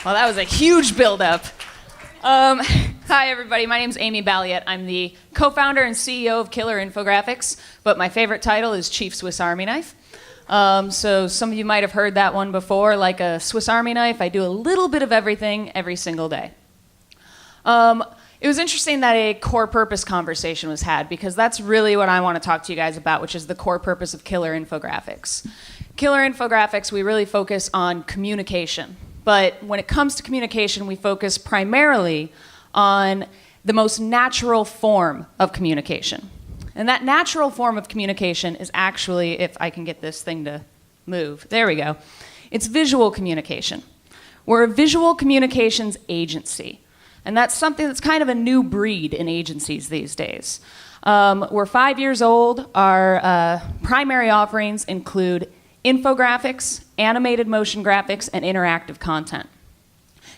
Well, that was a huge build-up. Hi, everybody. My name's Amy Balliet. I'm the co-founder and CEO of Killer Infographics, but my favorite title is Chief Swiss Army Knife. So some of you might have heard that one before. Like a Swiss Army knife, I do a little bit of everything every single day. It was interesting that a core purpose conversation was had, because that's really what I want to talk to you guys about, which is the core purpose of Killer Infographics. Killer Infographics, we really focus on communication. But when it comes to communication, we focus primarily on the most natural form of communication. And that natural form of communication is actually, if I can get this thing to move, there we go. It's visual communication. We're a visual communications agency. And that's something that's kind of a new breed in agencies these days. We're 5 years old. Our primary offerings include infographics, animated motion graphics, and interactive content.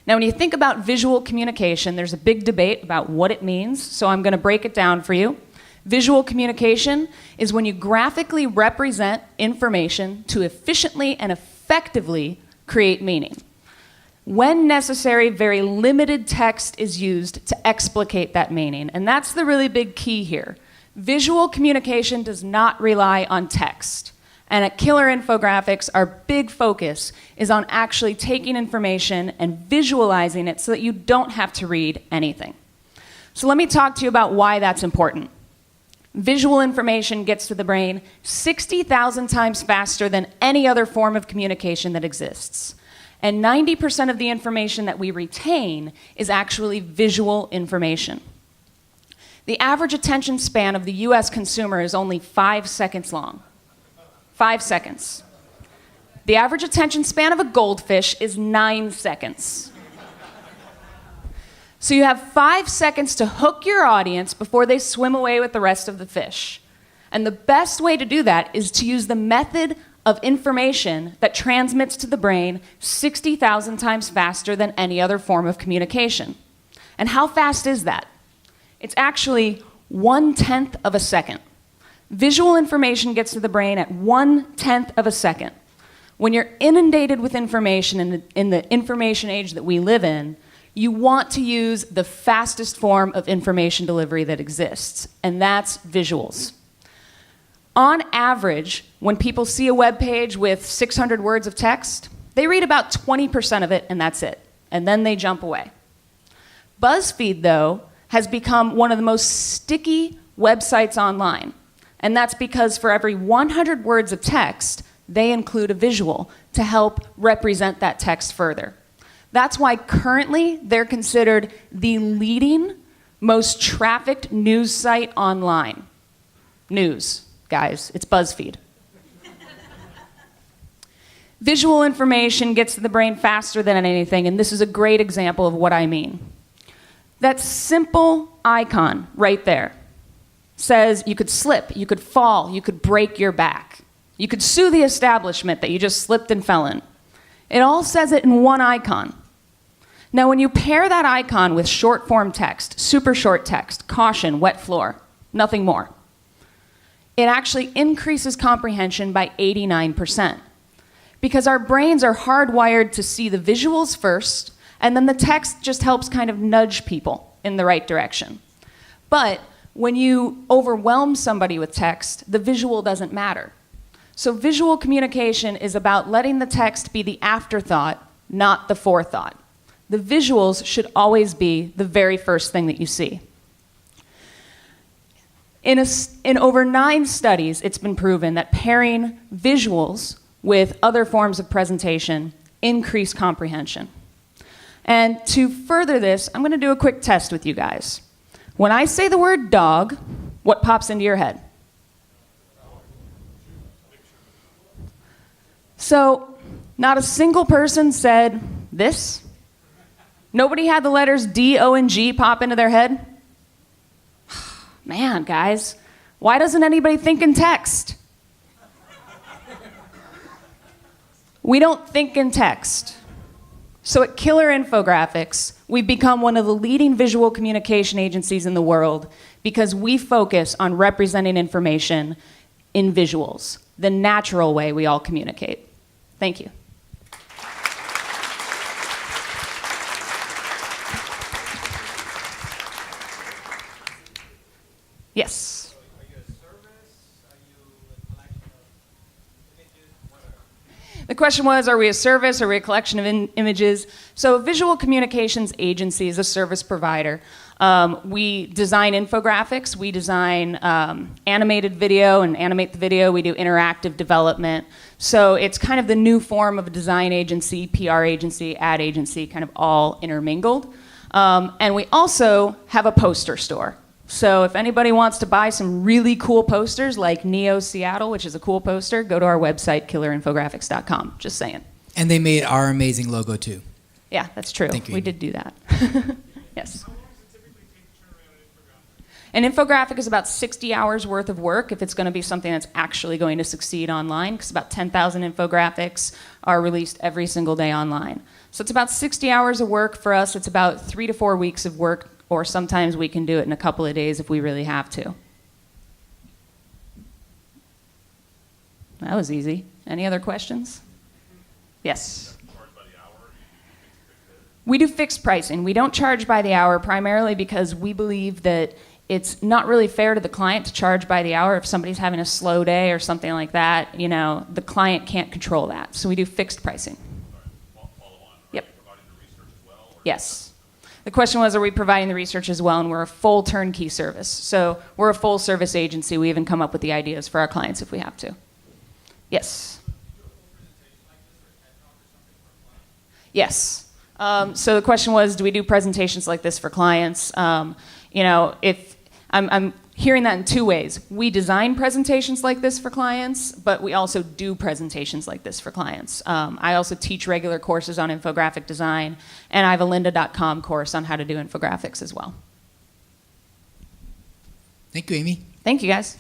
Now, when you think about visual communication, there's a big debate about what it means, so I'm going to break it down for you. Visual communication is when you graphically represent information to efficiently and effectively create meaning. When necessary, very limited text is used to explicate that meaning, and that's the really big key here. Visual communication does not rely on text. And at Killer Infographics, our big focus is on actually taking information and visualizing it so that you don't have to read anything. So let me talk to you about why that's important. Visual information gets to the brain 60,000 times faster than any other form of communication that exists. And 90% of the information that we retain is actually visual information. The average attention span of the US consumer is only 5 seconds long. 5 seconds. The average attention span of a goldfish is 9 seconds. So you have 5 seconds to hook your audience before they swim away with the rest of the fish. And the best way to do that is to use the method of information that transmits to the brain 60,000 times faster than any other form of communication. And how fast is that? It's actually 1/10 of a second. Visual information gets to the brain at 1/10 of a second. When you're inundated with information in the information age that we live in, you want to use the fastest form of information delivery that exists, and that's visuals. On average, when people see a web page with 600 words of text, they read about 20% of it, and that's it. And then they jump away. BuzzFeed, though, has become one of the most sticky websites online. And that's because for every 100 words of text, they include a visual to help represent that text further. That's why currently they're considered the leading, most trafficked news site online. News, guys, it's BuzzFeed. Visual information gets to the brain faster than anything, and this is a great example of what I mean. That simple icon right there says you could slip, you could fall, you could break your back. You could sue the establishment that you just slipped and fell in. It all says it in one icon. Now, when you pair that icon with short form text, super short text, caution, wet floor, nothing more, it actually increases comprehension by 89%. Because our brains are hardwired to see the visuals first, and then the text just helps kind of nudge people in the right direction. But when you overwhelm somebody with text, the visual doesn't matter. So visual communication is about letting the text be the afterthought, not the forethought. The visuals should always be the very first thing that you see. In over 9 studies, it's been proven that pairing visuals with other forms of presentation increase comprehension. And to further this, I'm going to do a quick test with you guys. When I say the word dog, what pops into your head? So, not a single person said this. Nobody had the letters D, O, and G pop into their head. Man, guys, why doesn't anybody think in text? We don't think in text. So at Killer Infographics, we've become one of the leading visual communication agencies in the world because we focus on representing information in visuals, the natural way we all communicate. Thank you. Yes. Are you a service? Are you a collection of images? What are The question was, are we a service? Are we a collection of images? So Visual Communications Agency is a service provider. We design infographics. We design animated video and animate the video. We do interactive development. So it's kind of the new form of a design agency, PR agency, ad agency, kind of all intermingled. And we also have a poster store. So if anybody wants to buy some really cool posters like Neo Seattle, which is a cool poster, go to our website, killerinfographics.com. Just saying. And they made our amazing logo too. Yeah, that's true. Thank you, We Amy. did do that. Yes. How long does it typically take to turn around an infographic? An infographic is about 60 hours worth of work if it's going to be something that's actually going to succeed online, because about 10,000 infographics are released every single day online. So it's about 60 hours of work for us. It's about 3 to 4 weeks of work, or sometimes we can do it in a couple of days if we really have to. That was easy. Any other questions? Yes. We do fixed pricing. We don't charge by the hour, primarily because we believe that it's not really fair to the client to charge by the hour. If somebody's having a slow day or something like that, you know, the client can't control that. So we do fixed pricing. Yep. Yes. The question was, are we providing the research as well? And we're a full turnkey service. So we're a full service agency. We even come up with the ideas for our clients if we have to. Yes. Yes. So the question was, do we do presentations like this for clients? You know, if I'm hearing that in two ways. We design presentations like this for clients, but we also do presentations like this for clients. I also teach regular courses on infographic design, and I have a lynda.com course on how to do infographics as well. Thank you, Amy. Thank you, guys.